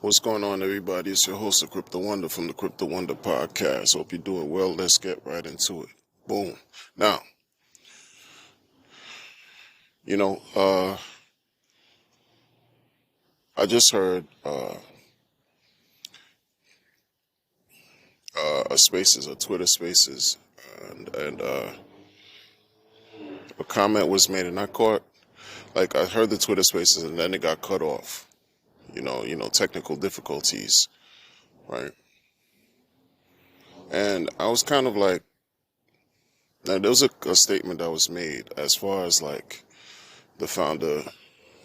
What's going on, everybody? It's your host, the Crypto Wonder from the Crypto Wonder Podcast. Hope you're doing well. Let's get right into it. Boom. Now, you know, I just heard a Spaces, a Twitter Spaces, and a comment was made, and I heard the Twitter Spaces, and then it got cut off. Technical difficulties, right? And I was kind of like, now there was a statement that was made as far as like the founder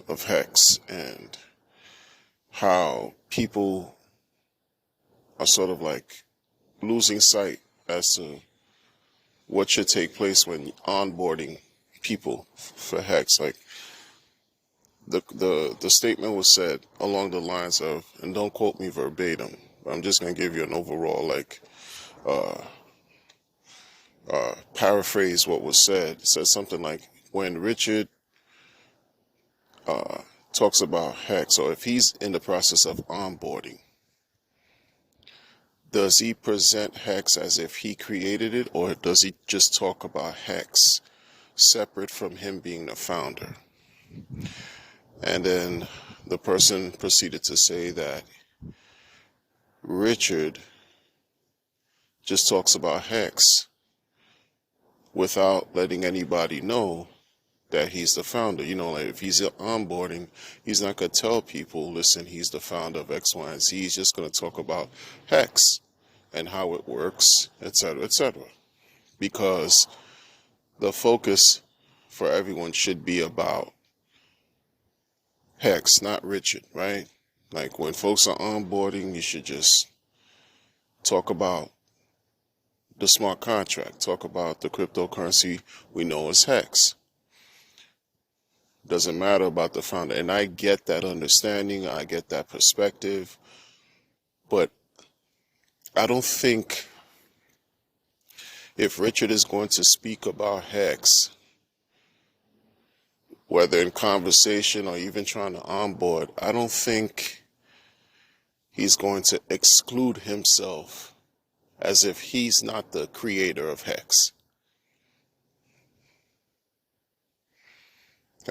of Hex and how people are sort of like losing sight as to what should take place when onboarding people for Hex. Like the statement was said along the lines of, and don't quote me verbatim, but I'm just gonna give you an overall paraphrase what was said. It said something like, when Richard talks about Hex, or if he's in the process of onboarding, does he present Hex as if he created it, or does he just talk about Hex separate from him being the founder? And then the person proceeded to say that Richard just talks about Hex without letting anybody know that he's the founder. Like if he's onboarding, he's not going to tell people, listen, he's the founder of X, Y, and Z. He's just going to talk about Hex and how it works, etc., etc. Because the focus for everyone should be about Hex, not Richard, right? Like when folks are onboarding, you should just talk about the smart contract, talk about the cryptocurrency we know as Hex. Doesn't matter about the founder. And I get that understanding, I get that perspective, but I don't think if Richard is going to speak about Hex, whether in conversation or even trying to onboard, I don't think he's going to exclude himself as if he's not the creator of Hex.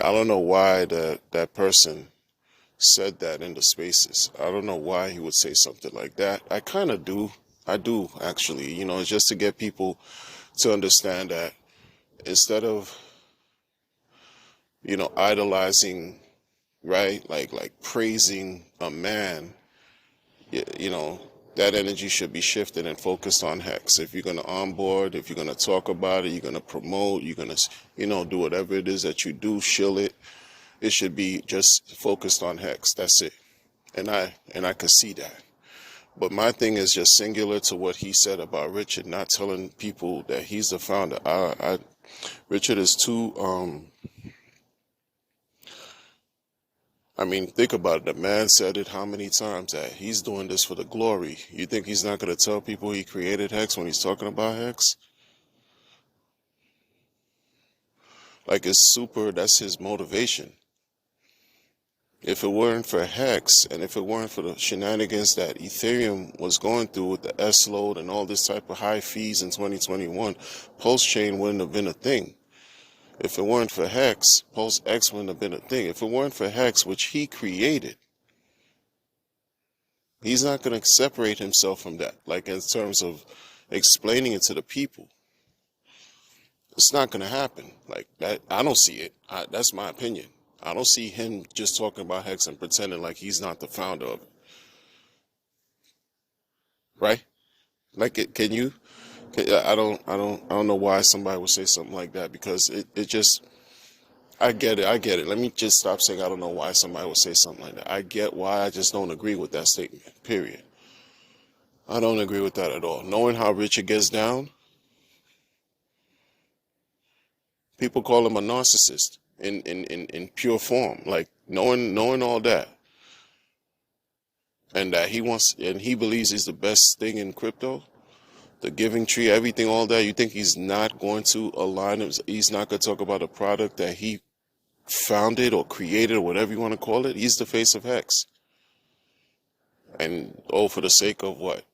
I don't know why that person said that in the spaces. I don't know why he would say something like that. I kind of do. I do, actually. It's just to get people to understand that instead of, idolizing, right? Like praising a man, that energy should be shifted and focused on Hex. If you're going to onboard, if you're going to talk about it, you're going to promote, you're going to, do whatever it is that you do, shill it. It should be just focused on Hex. That's it. And I could see that. But my thing is just singular to what he said about Richard, not telling people that he's the founder. Richard is too, think about it. The man said it how many times that he's doing this for the glory. You think he's not going to tell people he created Hex when he's talking about Hex? Like that's his motivation. If it weren't for Hex, and if it weren't for the shenanigans that Ethereum was going through with the S-load and all this type of high fees in 2021, Pulse Chain wouldn't have been a thing. If it weren't for Hex, Pulse X wouldn't have been a thing. If it weren't for Hex, which he created, he's not going to separate himself from that. Like in terms of explaining it to the people, it's not going to happen. Like that, I don't see it. That's my opinion. I don't see him just talking about Hex and pretending like he's not the founder of it. Right? Like, can you? I don't know why somebody would say something like that, because it just, I get it. Let me just stop saying I don't know why somebody would say something like that. I get why, I just don't agree with that statement, period. I don't agree with that at all. Knowing how Richard gets down, people call him a narcissist in pure form. Like knowing all that, and that he believes he's the best thing in crypto, the giving tree, everything, all that. You think he's not going to align him? He's not going to talk about a product that he founded or created or whatever you want to call it? He's the face of Hex. And for the sake of what?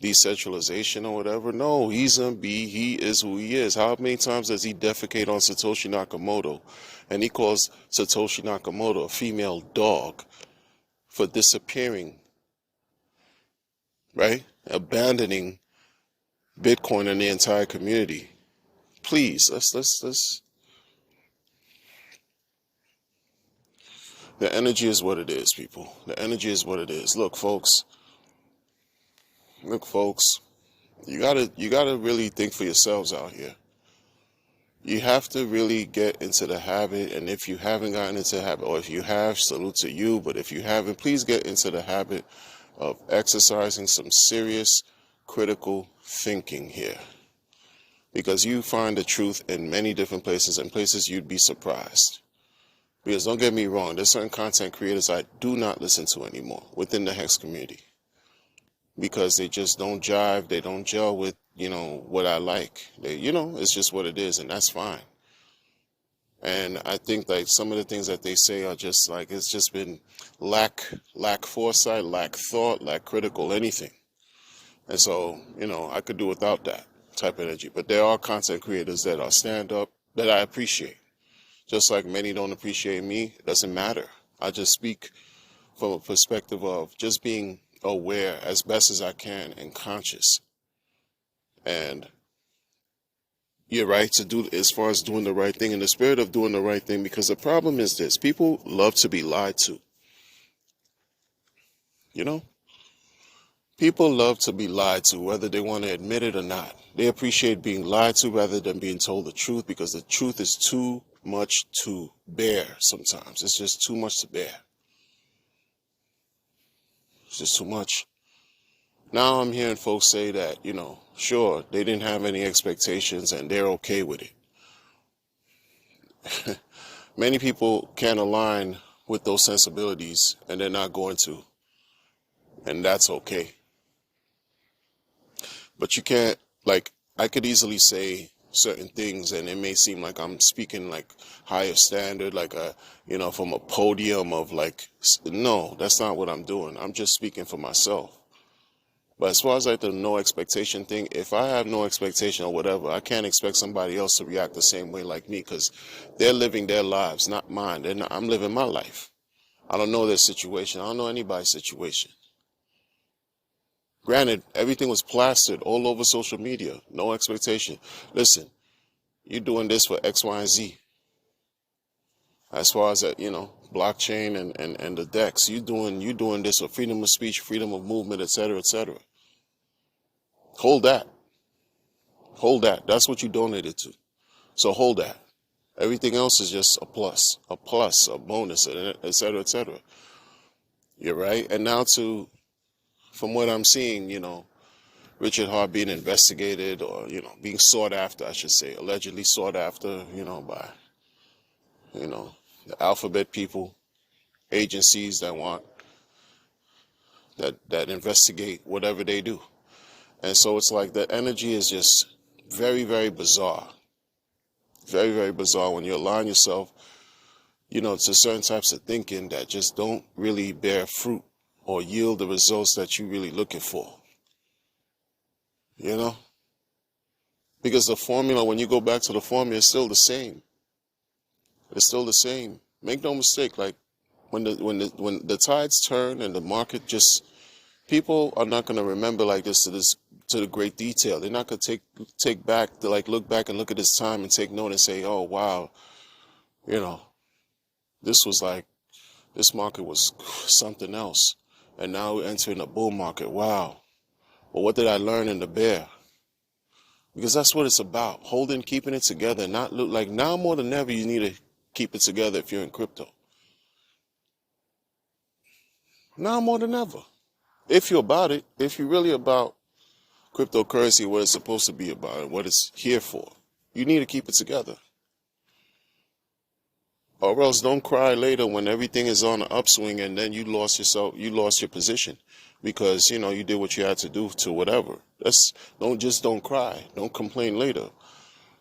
Decentralization or whatever? No, he's a B. He is who he is. How many times does he defecate on Satoshi Nakamoto? And he calls Satoshi Nakamoto a female dog for disappearing, right? Abandoning Bitcoin and the entire community. Please, let's. The energy is what it is, people. The energy is what it is. Look, folks. You gotta really think for yourselves out here. You have to really get into the habit, and if you haven't gotten into the habit, or if you have, salute to you, but if you haven't, please get into the habit of exercising some serious critical thinking here. Because you find the truth in many different places, and places you'd be surprised. Because don't get me wrong, there's certain content creators I do not listen to anymore within the Hex community. Because they just don't jive, they don't gel with, what I like. It's just what it is, and that's fine. And I think like some of the things that they say are just like, it's just been lack foresight, lack thought, lack critical anything. And so, I could do without that type of energy. But there are content creators that are stand up that I appreciate. Just like many don't appreciate me, it doesn't matter. I just speak from a perspective of just being aware as best as I can and conscious. And you're right to do as far as doing the right thing, in the spirit of doing the right thing, because the problem is this: people love to be lied to. People love to be lied to, whether they want to admit it or not. They appreciate being lied to rather than being told the truth, because the truth is too much to bear sometimes. It's just too much to bear. It's just too much. Now I'm hearing folks say that, sure, they didn't have any expectations and they're okay with it. Many people can't align with those sensibilities, and they're not going to. And that's okay. But you can't, I could easily say certain things and it may seem like I'm speaking like higher standard, from a podium of no, that's not what I'm doing. I'm just speaking for myself. But as far as the no expectation thing, if I have no expectation or whatever, I can't expect somebody else to react the same way like me, because they're living their lives, not mine. I'm living my life. I don't know their situation. I don't know anybody's situation. Granted, everything was plastered all over social media. No expectation. Listen, you're doing this for X, Y, and Z. As far as blockchain and the DEX, you doing this for freedom of speech, freedom of movement, etc., etc. Hold that. That's what you donated to. So hold that. Everything else is just a plus, a bonus, etc., etc. You're right. And now from what I'm seeing, Richard Hart being investigated, or, being sought after, I should say, allegedly sought after, by, the alphabet people, agencies that want, that investigate whatever they do. And so it's like the energy is just very, very bizarre. Very, very bizarre when you align yourself, to certain types of thinking that just don't really bear fruit or yield the results that you're really looking for. Because the formula, when you go back to the formula, is still the same. It's still the same. Make no mistake, when the tides turn and the market people are not going to remember this to the great detail. They're not going to take back to look back and look at this time and take note and say, oh wow, this market was something else, and now we're entering a bull market. Wow. Well, what did I learn in the bear? Because that's what it's about. Keeping it together. Not look like now more than ever you need to keep it together if you're in crypto. Now more than ever. If you're about it, if you're really about cryptocurrency, what it's supposed to be about and what it's here for, you need to keep it together. Or else don't cry later when everything is on the upswing and then you lost your position because, you did what you had to do to whatever. Don't cry. Don't complain later,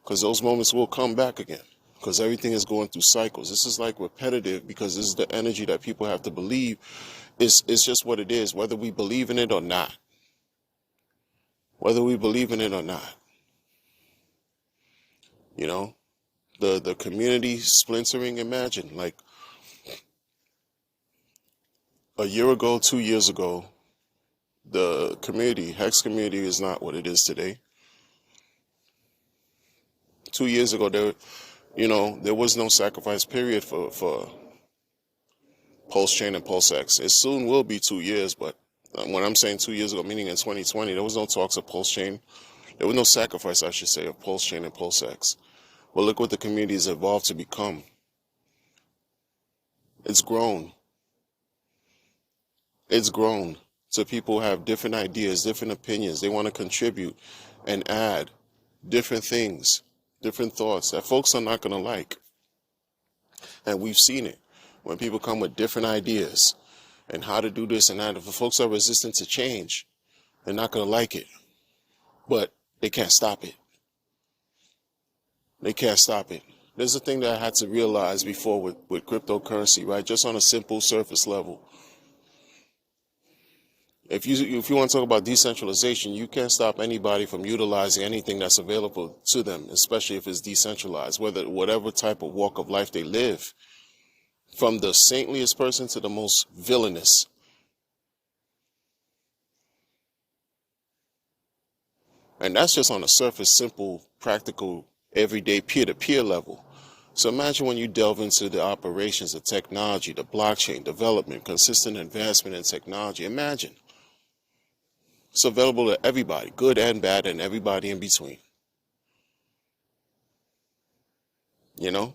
because those moments will come back again, because everything is going through cycles. This is repetitive, because this is the energy that people have to believe It's just what it is, whether we believe in it or not. Whether we believe in it or not. You know, the community splintering. Imagine, like a year ago, 2 years ago, the community, Hex community, is not what it is today. 2 years ago, there was no sacrifice period for Pulse Chain and Pulse X. It soon will be 2 years, but when I'm saying 2 years ago, meaning in 2020, there was no talks of Pulse Chain. There was no sacrifice, I should say, of Pulse Chain and Pulse X. But look what the community has evolved to become. It's grown. It's grown. So people have different ideas, different opinions. They want to contribute and add different things, different thoughts that folks are not going to like. And we've seen it. When people come with different ideas and how to do this and that, if the folks are resistant to change, they're not going to like it. But they can't stop it. They can't stop it. There's a thing that I had to realize before with cryptocurrency, right? Just on a simple surface level. If you want to talk about decentralization, you can't stop anybody from utilizing anything that's available to them, especially if it's decentralized, whatever type of walk of life they live, from the saintliest person to the most villainous. And that's just on a surface, simple, practical, everyday peer-to-peer level. So imagine when you delve into the operations, the technology, the blockchain development, consistent advancement in technology. Imagine. It's available to everybody, good and bad, and everybody in between. You know,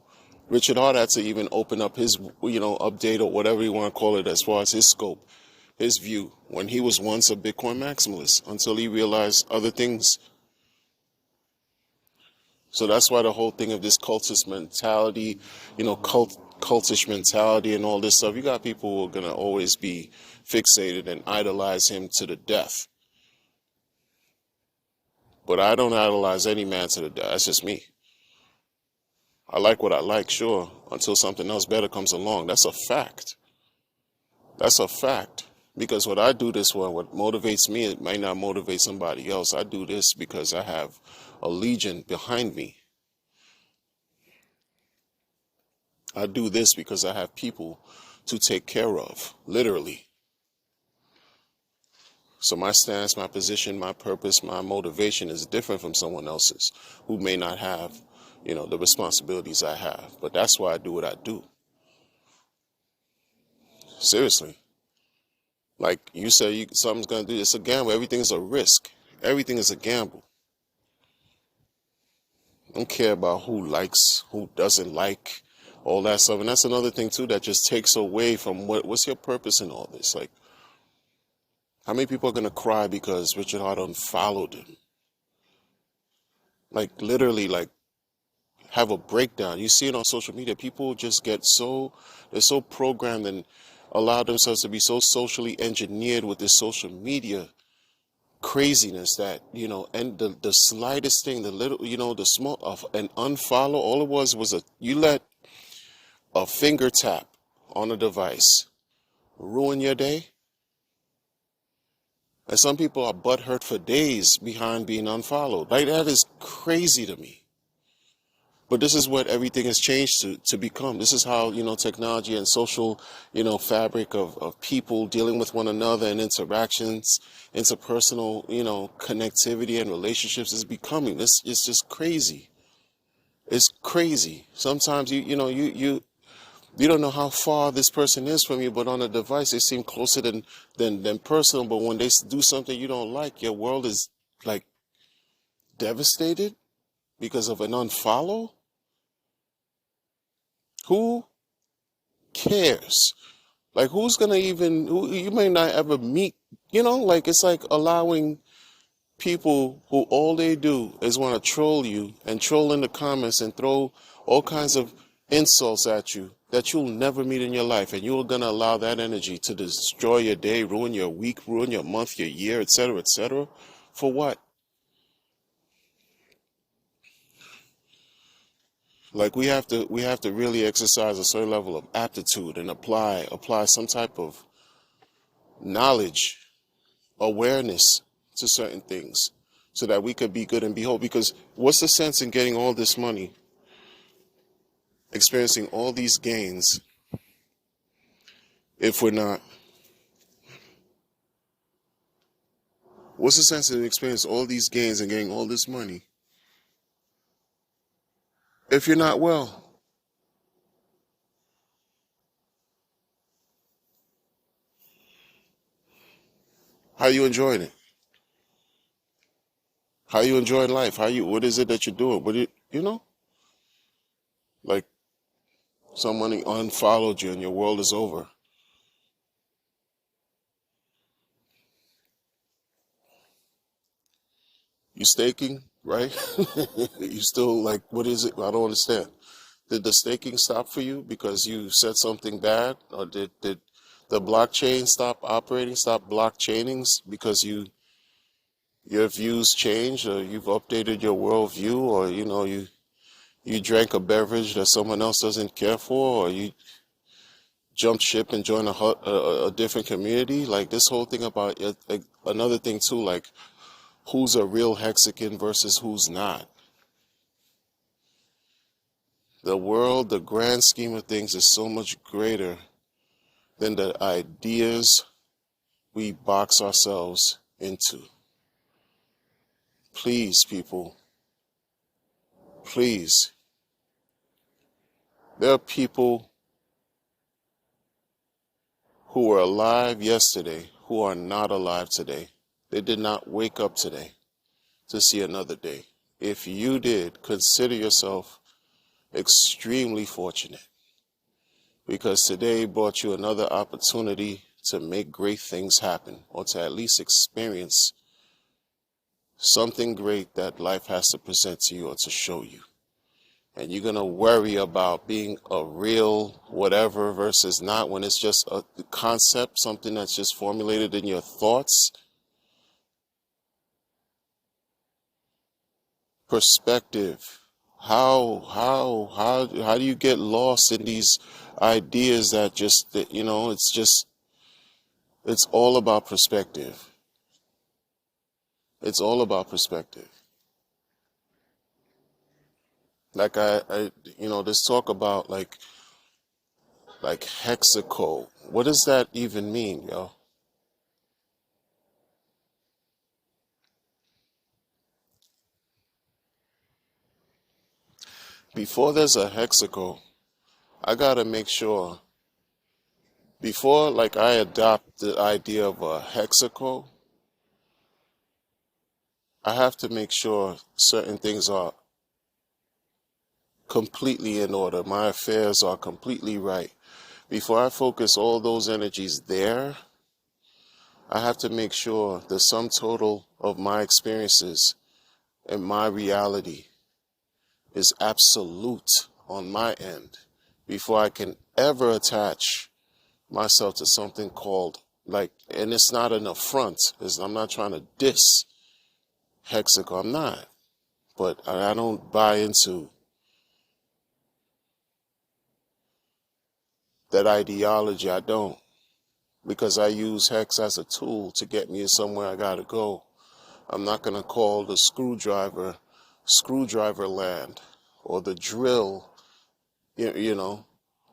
Richard Hart had to even open up his, update or whatever you want to call it as far as his scope, his view, when he was once a Bitcoin maximalist until he realized other things. So that's why the whole thing of this cultist mentality, cultish mentality and all this stuff, you got people who are going to always be fixated and idolize him to the death. But I don't idolize any man to the death. That's just me. I like what I like, sure, until something else better comes along. That's a fact. That's a fact. Because what I do this for, what motivates me, it might not motivate somebody else. I do this because I have a legion behind me. I do this because I have people to take care of, literally. So my stance, my position, my purpose, my motivation is different from someone else's who may not have, the responsibilities I have. But that's why I do what I do. Seriously. Like you say, something's going to do. It's a gamble. Everything is a risk. Everything is a gamble. I don't care about who likes, who doesn't like, all that stuff. And that's another thing, too, that just takes away from what's your purpose in all this? Like, how many people are going to cry because Richard Hart unfollowed him? Like, literally, like, have a breakdown. You see it on social media. People just they're so programmed and allow themselves to be so socially engineered with this social media craziness that, and the slightest thing, the little, the small of an unfollow, all it was you let a finger tap on a device ruin your day. And some people are butthurt for days behind being unfollowed. Like, that is crazy to me. But this is what everything has changed to become. This is how, technology and social, fabric of people dealing with one another and interactions, interpersonal, connectivity and relationships is becoming. This is just crazy. It's crazy. Sometimes you don't know how far this person is from you, but on a device they seem closer than personal. But when they do something you don't like, your world is like devastated because of an unfollow. Who cares? Like, who's gonna who you may not ever meet, like, it's like allowing people who all they do is want to troll you and troll in the comments and throw all kinds of insults at you that you'll never meet in your life, and you're gonna allow that energy to destroy your day, ruin your week, ruin your month, your year, etc., etc. For what? Like, we have to really exercise a certain level of aptitude and apply some type of knowledge, awareness to certain things so that we could be good and behold. Because what's the sense in getting all this money, experiencing all these gains, if we're not? What's the sense in experiencing all these gains and getting all this money if you're not well? How are you enjoying it? How are you enjoying life? What is it that you're doing? Like somebody unfollowed you and your world is over. You staking, right? You still like, what is it? I don't understand. Did the staking stop for you because you said something bad? Or did the blockchain stop operating, stop blockchainings because your views changed, or you've updated your worldview, or you drank a beverage that someone else doesn't care for, or you jumped ship and joined a different community? Like this whole thing about it, another thing too, like who's a real Mexican versus who's not. The world, the grand scheme of things, is so much greater than the ideas we box ourselves into. Please, people, please. There are people who were alive yesterday who are not alive today. They did not wake up today to see another day. If you did, consider yourself extremely fortunate, because today brought you another opportunity to make great things happen, or to at least experience something great that life has to present to you or to show you. And you're going to worry about being a real whatever versus not, when it's just a concept, something that's just formulated in your thoughts. Perspective. How do you get lost in these ideas that it's all about perspective. It's all about perspective. Like this talk about like hexacode. What does that even mean, yo? Before there's a hexacode, I gotta make sure, before like I adopt the idea of a hexacode, I have to make sure certain things are completely in order. My affairs are completely right. Before I focus all those energies there, I have to make sure the sum total of my experiences and my reality is absolute on my end before I can ever attach myself to something called and it's not an affront. I'm not trying to diss Hexaco. I'm not. But I don't buy into that ideology. I don't. Because I use Hex as a tool to get me somewhere I gotta go. I'm not gonna call the screwdriver land, or the drill,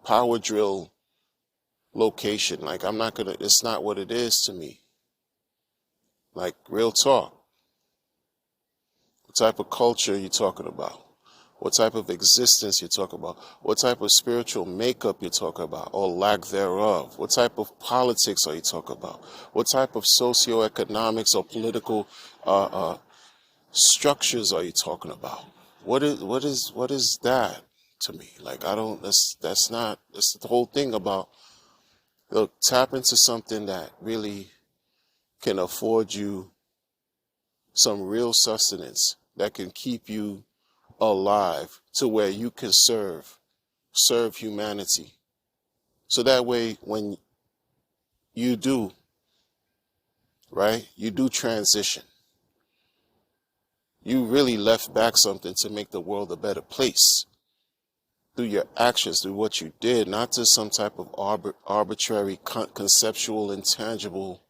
power drill location. Like it's not what it is to me. Like real talk. What type of culture are you talking about? What type of existence you're talking about? What type of spiritual makeup you're talking about, or lack thereof? What type of politics are you talking about? What type of socioeconomics or political structures are you talking about? What is that to me? Like I don't. That's not. That's the whole thing about. Look, tap into something that really can afford you some real sustenance, that can keep you alive to where you can serve humanity. So that way, when you do, right, you do transition, you really left back something to make the world a better place. through your actions, through what you did, not to some type of arbitrary, conceptual, intangible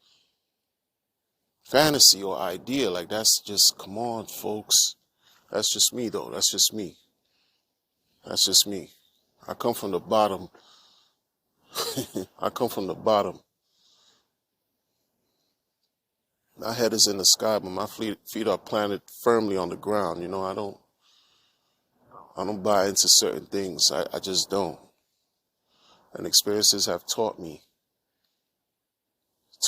fantasy or idea. Like, that's just, come on, folks. That's just me, though. That's just me. That's just me. I come from the bottom. I come from the bottom. My head is in the sky, but my feet are planted firmly on the ground. You know, I don't buy into certain things. I just don't. And experiences have taught me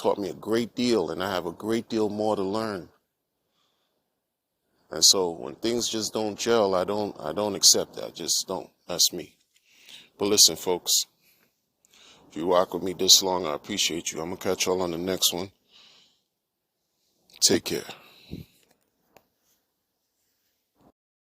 a great deal, and I have a great deal more to learn. And so when things just don't gel, I don't accept that. I just don't. That's me. But listen, folks, if you rock with me this long, I appreciate you. I'm gonna catch y'all on the next one. Take care.